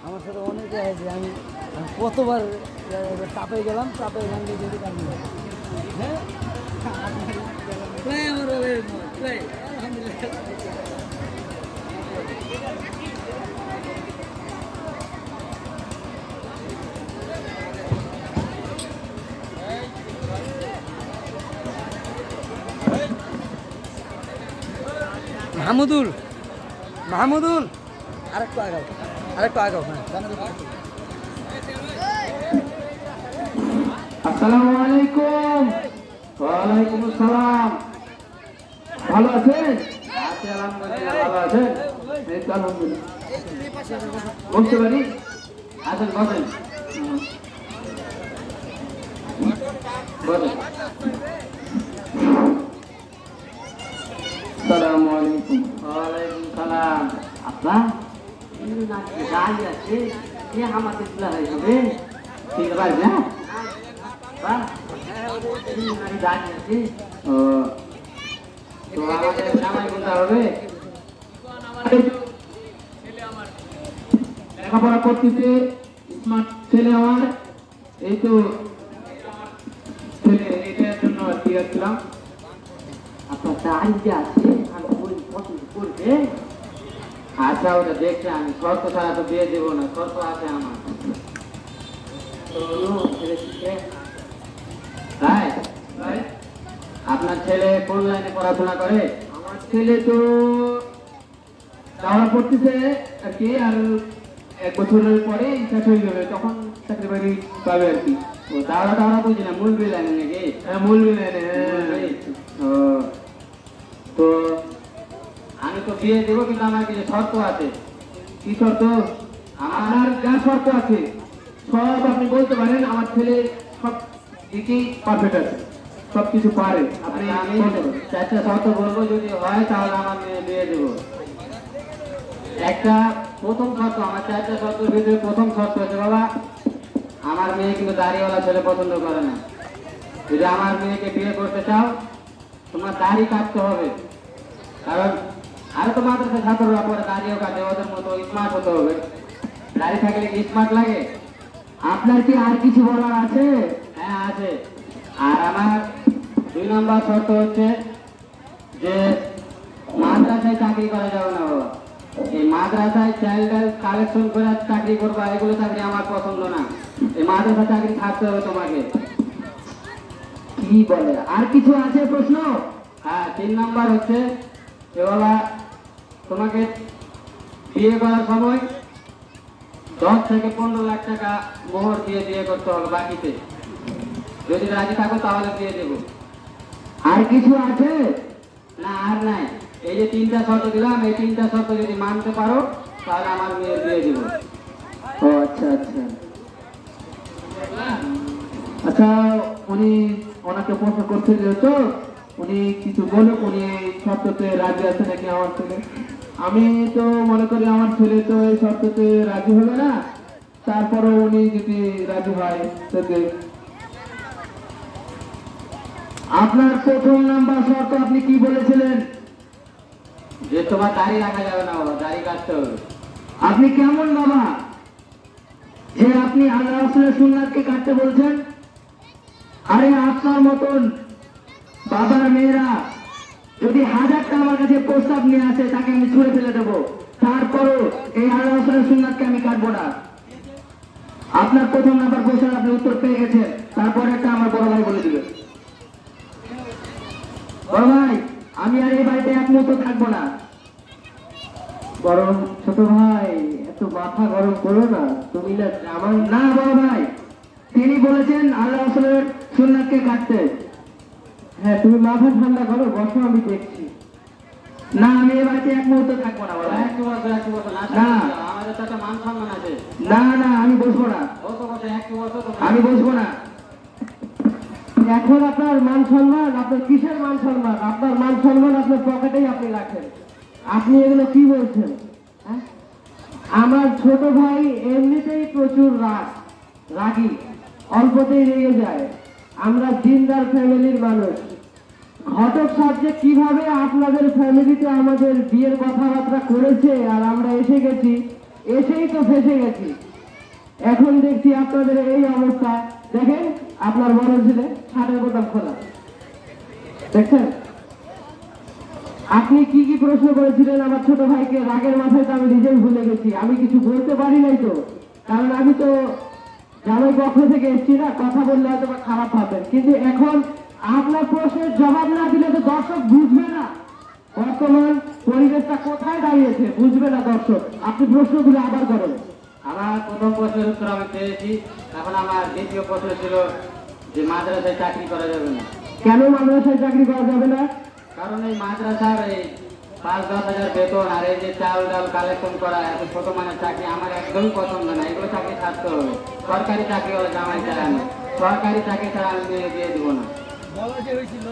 আমার সাথে অনেকে আছে, আমি কতবার চাপে গেলাম, চাপে এখান থেকে যদি কাজ হ্যাঁ প্রায় আমার প্রায় আলহামদুলিল্লাহ। মাহমুদুল মাহমুদুল আরেকটু আগাও, আরেকটু আগাও। হ্যাঁ, আসসালামু আলাইকুম। ওয়ালাইকুম আসসালাম। ভালো আছেন? আছি আলহামদুলিল্লাহ। ভালো আছেন? এই তো আলহামদুলিল্লাহ। বসতে পারি? আসেন বসেন। বসেন। আসসালামু আলাইকুম। ওয়ালাইকুম সালাম। আপনার গাড়ি আছে, কে আমাদের হবে ঠিক আছে না? লেখাপড়া করতেছে, স্মার্ট ছেলে আমার। এই তো ছেলে, এটার জন্য দিয়ে আসছিলাম। আপনার দাঁড়িয়ে আছে, আমি পছন্দ করবে। আচ্ছা, ওটা দেখছি আমি। শর্ত ছাড়া তো দিয়ে দেবো না, শর্ত আছে আমার। তাই আপনার ছেলে কোন লাইনে পড়াশোনা করে? আমার ছেলে তো লেখাপড়া করতেছে আর কি, আর 1 বছরের পরে শেষ হয়ে যাবে, তখন চাকরি বাকরি পাবে আর কি। ও দাওয়া বুঝি না, মূলবি লাইনে নাকি? হ্যাঁ, মূলবি লাইনে। ও তো আমি তো বিয়ে দেবো, কিন্তু আমার কিছু শর্ত আছে। কি শর্ত? আমার যা শর্ত আছে সব আপনি বলতে পারেন। আমার ছেলে সব দিকেই পারফেক্ট আছে, সব কিছু পারে। আপনি আমি 4টা শর্ত বলবো, যদি হয় তাহলে আমার মেয়ে বিয়ে দেবো। একটা প্রথম শর্ত, আমার 4টা শর্তের ভিতরে প্রথম শর্ত হচ্ছে, বাবা আমার মেয়ে কিন্তু দাড়িওয়ালা ছেলে পছন্দ করে না। যদি আমার মেয়েকে বিয়ে করতে চাও, তোমার দাড়ি কাটতে হবে। কারণ আরো তো মাদ্রাসা ছাত্ররা পরে দাড়িও কাটে, ওদের মতো স্মার্ট হতে হবে। দাড়ি থাকলে কি স্মার্ট লাগে? আপনার কি আর কিছু বলার আছে? হ্যাঁ আছে। আর আমার 2 নম্বর শর্ত হচ্ছে যে মাদ্রাসায় চাকরি করা যাবে না বাবা। এই মাদ্রাসায় চাইল্ড কালেকশন করে চাকরি করবা, এগুলো চাকরি আমার পছন্দ না। এই মাদ্রাসা চাকরি থাকতে হবে তোমাকে। কি বলে? আর কিছু আছে প্রশ্ন? হ্যাঁ, 3 নম্বর হচ্ছে যে বাবা তোমাকে বিয়ে করার সময় 10 থেকে 15 লাখ টাকা মোহর দিয়ে বিয়ে করতে হবে বাকিতে। যদি রাজি থাকো তাহলে দিয়ে দেবো। আর কিছু আছে? না, আর নাই। এই যে 3টা শর্ত দিলাম, এই 3টা শর্ত যদি মানতে পারো তাহলে আমার মেয়ে দিয়ে দেবো। ও আচ্ছা আচ্ছা আচ্ছা। উনি ওনাকে প্রশ্ন করছে যেহেতু, উনি কিছু বলুক, উনি শর্ততে রাজি আছে নাকি আমার ছেলে। আমি তো মনে করি আমার ছেলে তো এই শর্ততে রাজি হবে না, তারপরে উনি যদি রাজি হয় তাতে। আপনার প্রথম নাম্বার শর্ত আপনি কি বলেছিলেন? যে তোমার দাড়ি রাখা যাবে না বাবা, দাড়ি কাটতে হবে। আপনি কেমন বাবা যে আপনি আল্লাহ রাসূলের সুন্নাতকে কাটতে বলছেন? আরে আপনার মতন বাবার মেয়েরা যদি 1000টা আমার কাছে প্রস্তাব নিয়ে আসে, তাকে আমি ছুঁড়ে ফেলে দেবো, তারপরও এই আল্লাহ রাসূলের সুন্নাতকে আমি কাটবো না। আপনার প্রথম নাম্বার প্রশ্নের আপনি উত্তর পেয়ে গেছেন, তারপরে একটা আমার বড় ভাই বলে দিবে। বড় ভাই, আমি আর এই বাড়িতে এক মুহূর্ত থাকবো না। বরং ছোট ভাই, এত মাথা গরম করো না, তুমি না আমার। না বড় ভাই, তিনি বলেছেন আল্লাহ রাসূলের সুন্নাতকে কাটতে। হ্যাঁ, তুমি মাথা ঠান্ডা করো, বসো, আমি দেখছি। না, আমি এই বাড়িতে এক মুহূর্ত থাকবো না। না, আমাদের তো একটা মান সম্মান আছে। না না, আমি বসবো না। আমি বসবো না। এখন আপনার মান সম্মান, আপনার কিসের মান সম্মান? আপনার মান সম্মান আপনার পকেটেই আপনি রাখেন। আপনি এগুলো কি বলছেন? হ্যাঁ, আমার ছোট ভাই এমনিতেই প্রচুর রাগী, অল্পতেই রেগে যায়। আমরা দিনদার ফ্যামিলির মানুষ। ঘটক সাহেব যে কিভাবে আপনাদের ফ্যামিলিতে আমাদের বিয়ের কথাবার্তা করেছে আর আমরা এসে গেছি, এসেই তো ফেসে গেছি। এখন দেখছি আপনাদের এই অবস্থা। দেখেন আপনার বড় ছেলে শার্টের বোতাম খোলা, দেখছেন? আপনি কি কি প্রশ্ন করেছিলেন আমার ছোট ভাইকে, রাগের মাথায় তো আমি নিজেই ভুলে গেছি। আমি কিছু বলতে পারি নাই তো, কারণ আমি তো জামাই পক্ষ থেকে এসেছি না, কথা বললে হয়তো বা খারাপ ভাববেন। কিন্তু এখন আপনার প্রশ্নের জবাব না দিলে তো দর্শক বুঝবে না বর্তমান পরিবেশটা কোথায় দাঁড়িয়েছে, বুঝবে না দর্শক। আপনি প্রশ্নগুলো আবার করেন। আমার প্রথম প্রশ্নের উত্তর আমি পেয়েছি। এখন আমার দ্বিতীয় প্রশ্ন ছিল যে মাদ্রাসায় চাকরি করা যাবে না, কেন মাদ্রাসায় চাকরি করা যাবে না? কারণ এই মাদ্রাসার এই 5-10 হাজার বেতন আর এই যে চাল ডাল কালেকশন করা এত ছোট মানের চাকরি আমার একদমই পছন্দ না। এগুলো চাকরি ছাড়তে হবে। সরকারি চাকরি হলে জামাই চায় আমি, সরকারি চাকরি ছাড়া আমি মেয়ে দিয়ে দিব না। বলা যে হয়েছিল